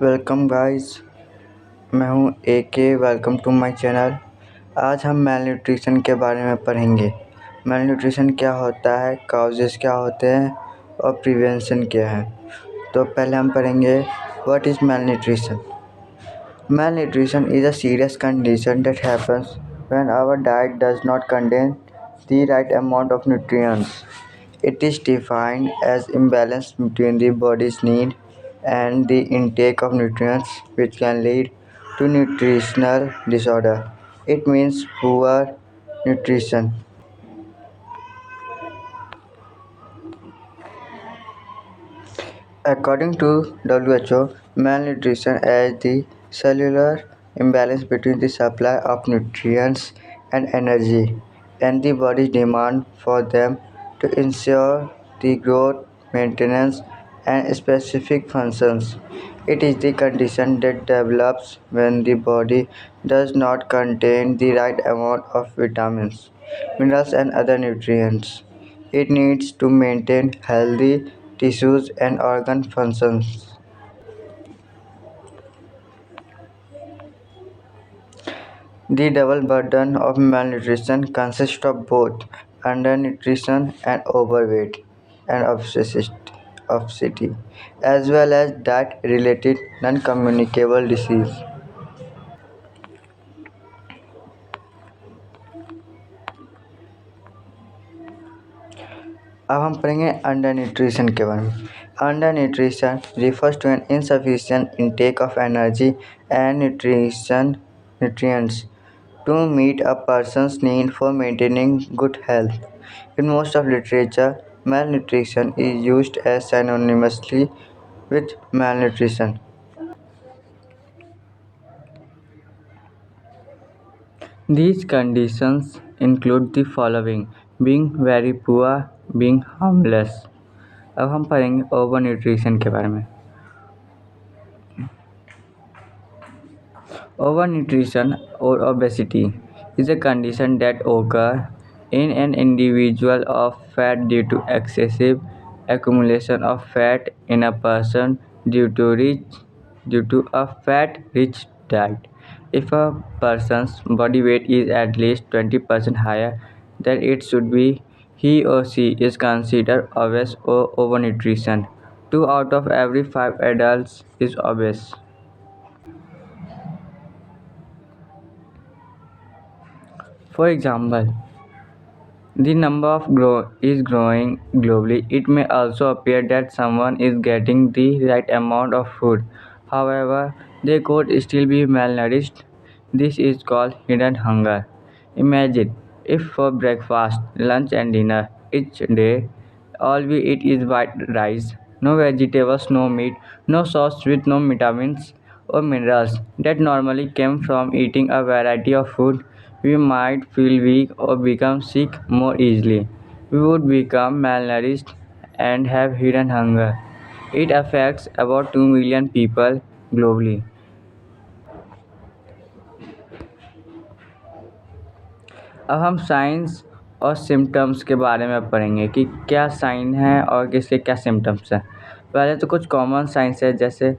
Welcome guys. मैं हूं AK। Welcome to my channel. आज हम मेल न्यूट्रिशन के बारे में पढ़ेंगे। मेल न्यूट्रिशन क्या होता है, काउजेस क्या होते हैं और प्रिवेंशन क्या है। तो पहले हम पढ़ेंगे what is mail nutrition. Malnutrition is a serious condition that happens when our diet does not contain the right amount of nutrients. It is defined as imbalance between the body's need and the intake of nutrients, which can lead to nutritional disorder. It means poor nutrition. According to WHO, malnutrition is the cellular imbalance between the supply of nutrients and energy and the body's demand for them to ensure the growth, maintenance, and specific functions. It is the condition that develops when the body does not contain the right amount of vitamins, minerals, and other nutrients it needs to maintain healthy tissues and organ functions. The double burden of malnutrition consists of both undernutrition and overweight and obesity, as well as diet-related non-communicable disease. अब हम पढ़ेंगे under nutrition के बारे में। Under nutrition refers to an insufficient intake of energy and nutrients to meet a person's need for maintaining good health. In most of literature, malnutrition is used as synonymously with malnutrition. These conditions include the following: being very poor, being harmless. अब हम पढ़ेंगे over nutrition के बारे में। Overnutrition or obesity is a condition that occurs in an individual of fat due to excessive accumulation of fat in a person due to a fat-rich diet. If a person's body weight is at least 20% higher than it should be, he or she is considered obese or overnutrition. 2 out of every 5 adults is obese. For example, the number of is growing globally. It may also appear that someone is getting the right amount of food. However, they could still be malnourished. This is called hidden hunger. Imagine if for breakfast, lunch, and dinner each day all we eat is white rice, no vegetables, no meat, no sauce with no vitamins or minerals that normally came from eating a variety of food. We might feel weak or become sick more easily. We would become malnourished and have hidden hunger. It affects about 2 million people globally. अब हम science और symptoms के बारे में पढ़ेंगे कि क्या sign है और किसके क्या सिम्टम्स हैं। पहले तो कुछ कॉमन साइंस है, जैसे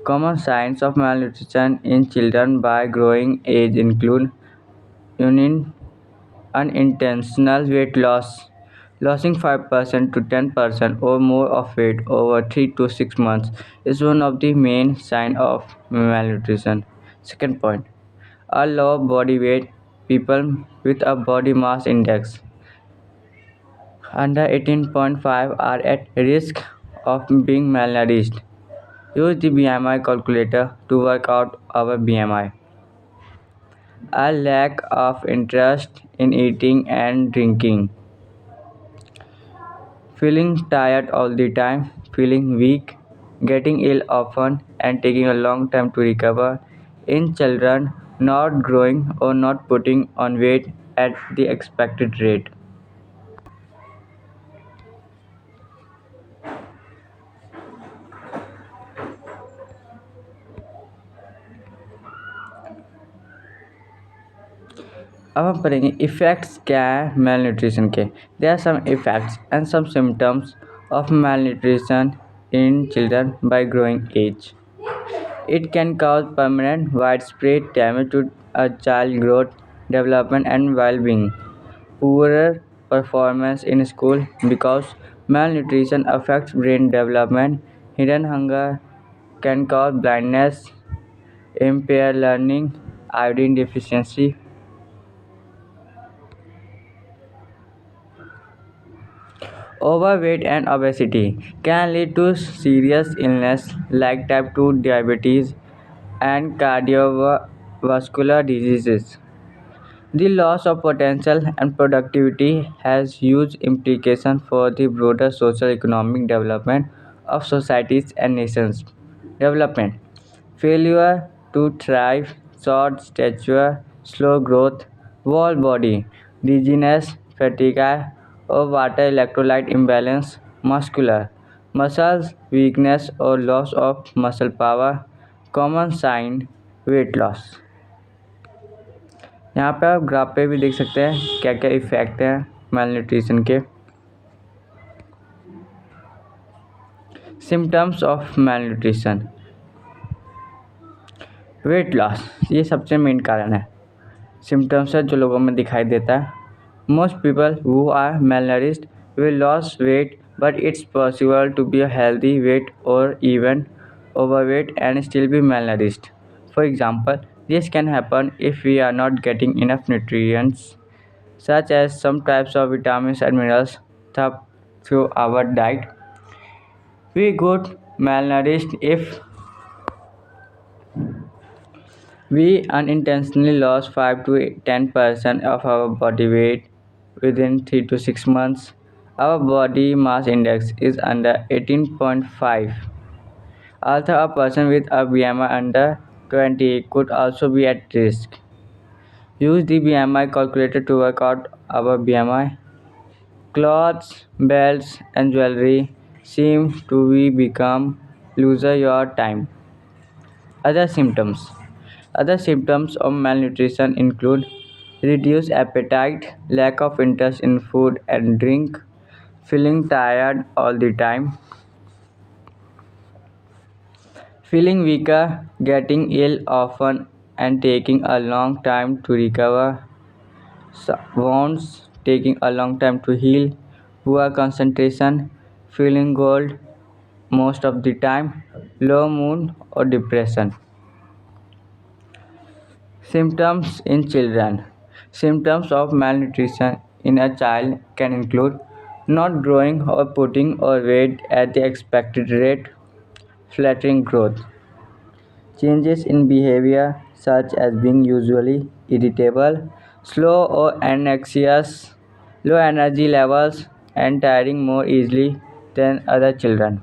common science of malnutrition in children by growing age include unintentional weight loss, losing 5% to 10% or more of weight over 3 to 6 months is one of the main signs of malnutrition. Second point, a low body weight. People with a body mass index under 18.5 are at risk of being malnourished. Use the BMI calculator to work out our BMI. A lack of interest in eating and drinking. Feeling tired all the time, feeling weak, getting ill often, and taking a long time to recover. In children, not growing or not putting on weight at the expected rate. अब हम पढ़ेंगे effects क्या है malnutrition के। There are some effects and some symptoms of malnutrition in children by growing age. It can cause permanent, widespread damage to a child's growth, development, and well being. Poorer performance in school because malnutrition affects brain development. Hidden hunger can cause blindness, impair learning, iodine deficiency. Overweight and obesity can lead to serious illness like type 2 diabetes and cardiovascular diseases. The loss of potential and productivity has huge implications for the broader social economic development of societies and nations. Development failure to thrive, short stature, slow growth, whole body, dizziness, fatigue, or water electrolyte imbalance, muscular, muscles weakness or loss of muscle power, common sign, weight loss. यहाँ पे आप graph पे भी देख सकते हैं क्या क्या इफेक्ट हैं malnutrition के. Symptoms of malnutrition. Weight loss ये सबसे मेन कारण है. सिम्टम्स है जो लोगों में दिखाई देता है. Most people who are malnourished will lose weight but it's possible to be a healthy weight or even overweight and still be malnourished. For example, this can happen if we are not getting enough nutrients such as some types of vitamins and minerals through our diet. We got malnourished if we unintentionally lost 5 to 10% of our body weight within 3 to 6 months. Our body mass index is under 18.5. Although a person with a BMI under 20 could also be at risk. Use the BMI calculator to work out our BMI. Clothes, belts, and jewelry seem to be become looser your time. Other symptoms. Other symptoms of malnutrition include reduced appetite, lack of interest in food and drink, feeling tired all the time, feeling weaker, getting ill often and taking a long time to recover, wounds taking a long time to heal, poor concentration, feeling cold most of the time, low mood or depression. Symptoms in children. Symptoms of malnutrition in a child can include not growing or putting on weight at the expected rate, flattering growth, changes in behavior such as being usually irritable, slow or anxious, low energy levels, and tiring more easily than other children.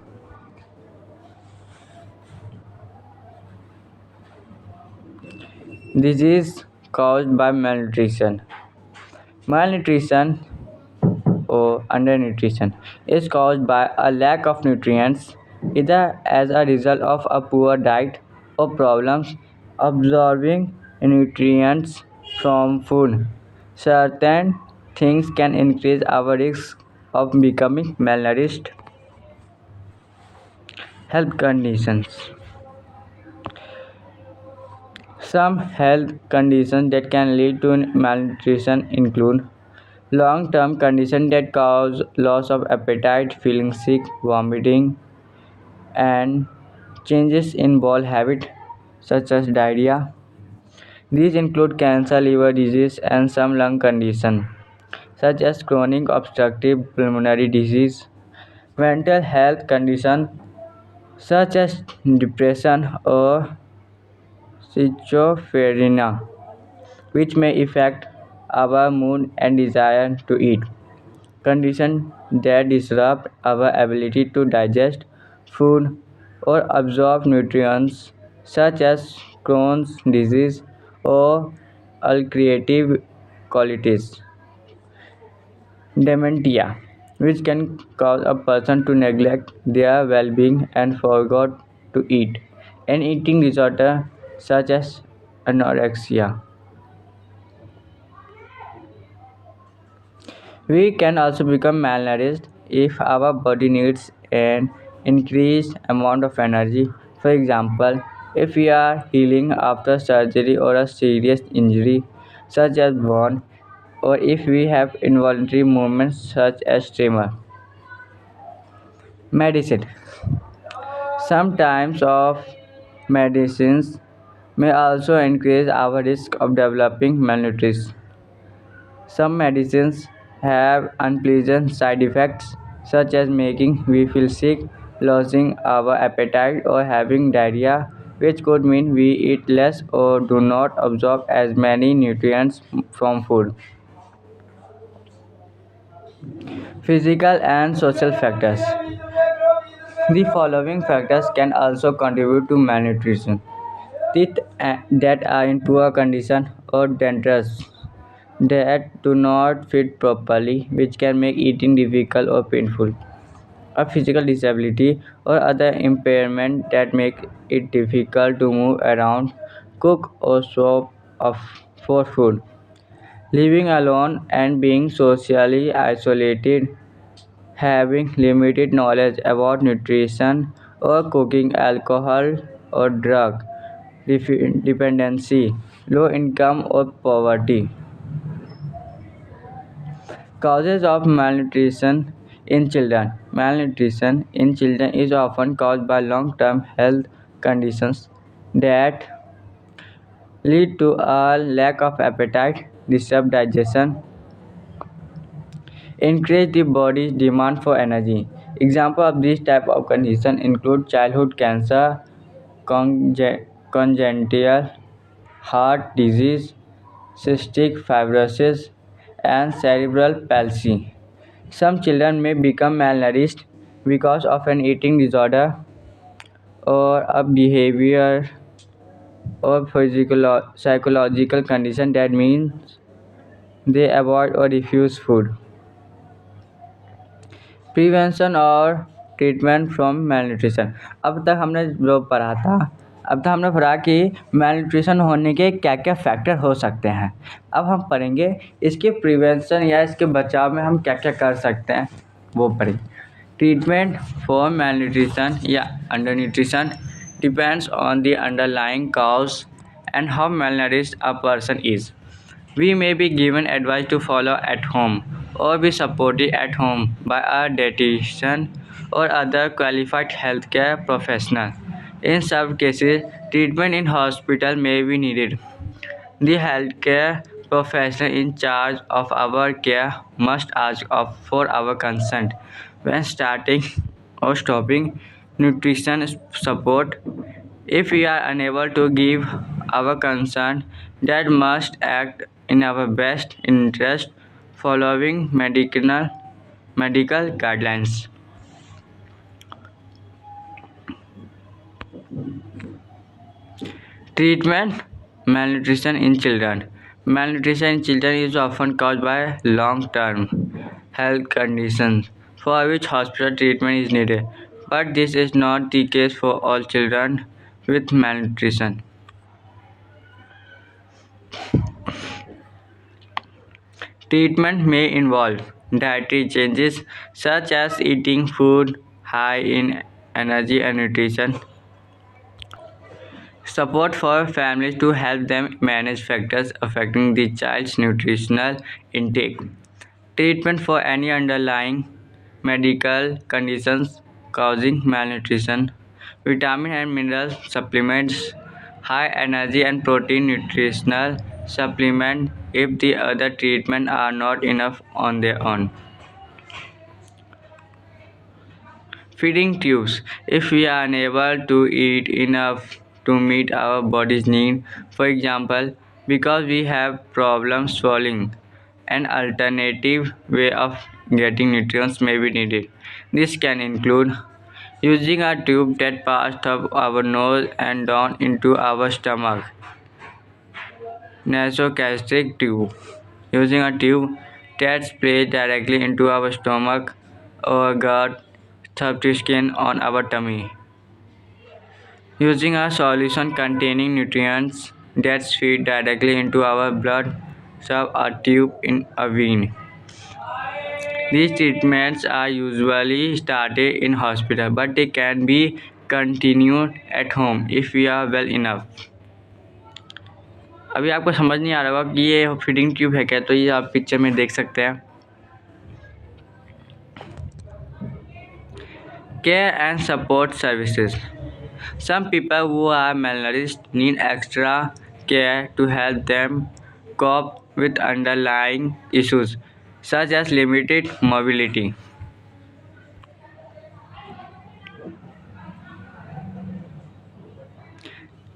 Disease caused by malnutrition. Malnutrition or undernutrition is caused by a lack of nutrients, either as a result of a poor diet or problems absorbing nutrients from food. Certain things can increase our risk of becoming malnourished. Health conditions. Some health conditions that can lead to malnutrition include long-term conditions that cause loss of appetite, feeling sick, vomiting, and changes in bowel habit such as diarrhea. These include cancer, liver disease, and some lung conditions such as chronic obstructive pulmonary disease. Mental health conditions such as depression or schizophrenia, which may affect our mood and desire to eat. Conditions that disrupt our ability to digest food or absorb nutrients, such as Crohn's disease or ulcerative colitis. Dementia, which can cause a person to neglect their well being and forget to eat. An eating disorder, such as anorexia. We can also become malnourished if our body needs an increased amount of energy. For example, If we are healing after surgery or a serious injury, such as burn, or if we have involuntary movements such as tremor. Medicine. Some types of medicines may also increase our risk of developing malnutrition. Some medicines have unpleasant side effects, such as making we feel sick, losing our appetite, or having diarrhea, which could mean we eat less or do not absorb as many nutrients from food. Physical and social factors. The following factors can also contribute to malnutrition. Teeth that are in poor condition or dentures that do not fit properly, which can make eating difficult or painful. A physical disability or other impairment that make it difficult to move around, cook or shop of, for food. Living alone and being socially isolated, having limited knowledge about nutrition or cooking, alcohol or drug dependency, low income or poverty. Causes of malnutrition in children. Malnutrition in children is often caused by long term health conditions that lead to a lack of appetite, disrupt digestion, increase the body's demand for energy. Examples of this type of condition include childhood cancer, congenital heart disease, cystic fibrosis, and cerebral palsy. Some children may become malnourished because of an eating disorder or a behavior or physical psychological condition that means they avoid or refuse food. Prevention और treatment from malnutrition. अब तक हमने जो पढ़ा था, अब तक हमने पढ़ा कि malnutrition होने के क्या क्या फैक्टर हो सकते हैं. अब हम पढ़ेंगे इसके प्रिवेंशन या इसके बचाव में हम क्या क्या कर सकते हैं, वो पढ़ें. ट्रीटमेंट फॉर malnutrition या undernutrition depends on the underlying cause and how malnourished a person is. We may be given advice to follow at home or be supported at home by a dietitian or other qualified healthcare professional. In some cases, treatment in hospital may be needed. The healthcare professional in charge of our care must ask for our consent when starting or stopping nutrition support. If we are unable to give our consent, that must act in our best interest following medical guidelines. Treatment malnutrition in children. Malnutrition in children is often caused by long term health conditions for which hospital treatment is needed, but this is not the case for all children with malnutrition. Treatment may involve dietary changes such as eating food high in energy and nutrition, support for families to help them manage factors affecting the child's nutritional intake, treatment for any underlying medical conditions causing malnutrition, vitamin and mineral supplements, high energy and protein nutritional supplement if the other treatments are not enough on their own. Feeding tubes. If we are unable to eat enough to meet our body's need, for example, because we have problems swallowing, an alternative way of getting nutrients may be needed. This can include using a tube that passes up our nose and down into our stomach, nasogastric tube. Using a tube that's placed directly into our stomach or gut through the skin on our tummy. Using a solution containing nutrients that feed directly into our blood through a tube in a vein. These treatments are usually started in hospital, but they can be continue at home if we are well enough. अभी आपको समझ नहीं आ रहा होगा कि ये feeding tube है क्या, तो ये आप पिक्चर में देख सकते हैं. Care and support services. Some people who are malnourished need extra care to help them cope with underlying issues such as limited mobility.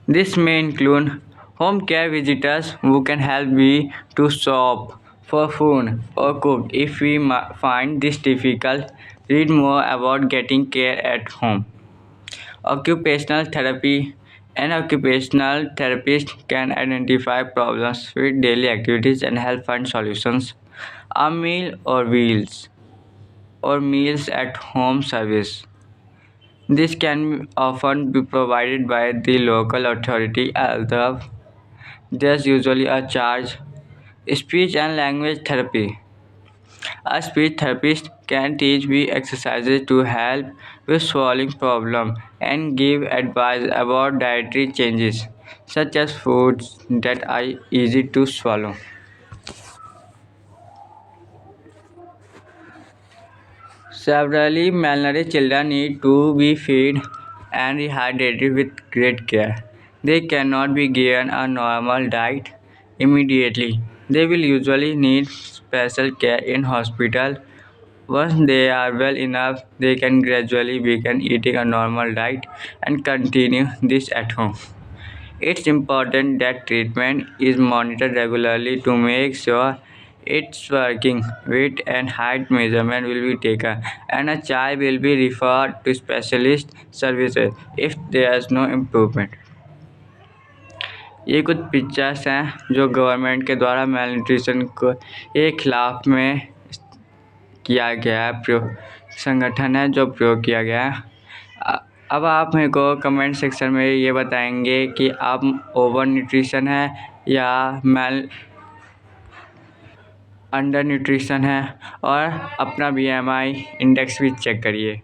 This may include home care visitors who can help we to shop for food or cook. If we find this difficult, read more about getting care at home. Occupational therapy. An occupational therapist can identify problems with daily activities and help find solutions. A meal or meals at home service. This can often be provided by the local authority, although there's usually a charge. Speech and language therapy. A speech therapist can teach we exercises to help with swallowing problem and give advice about dietary changes, such as foods that are easy to swallow. Severely malnourished children need to be fed and rehydrated with great care. They cannot be given a normal diet immediately. They will usually need special care in hospital. Once they are well enough, they can gradually begin eating a normal diet and continue this at home. It's important that treatment is monitored regularly to make sure it's working. Weight and height measurement will be taken, and a child will be referred to specialist services if there is no improvement. ये कुछ pictures हैं जो government के द्वारा mail को एक खिलाफ में किया गया है, प्रयोग संगठन है जो प्रयोग किया गया है. अब आप मेरे को कमेंट सेक्शन में ये बताएंगे कि आप ओवर न्यूट्रिशन है या अंडर न्यूट्रिशन है, और अपना BMI इंडेक्स भी चेक करिए.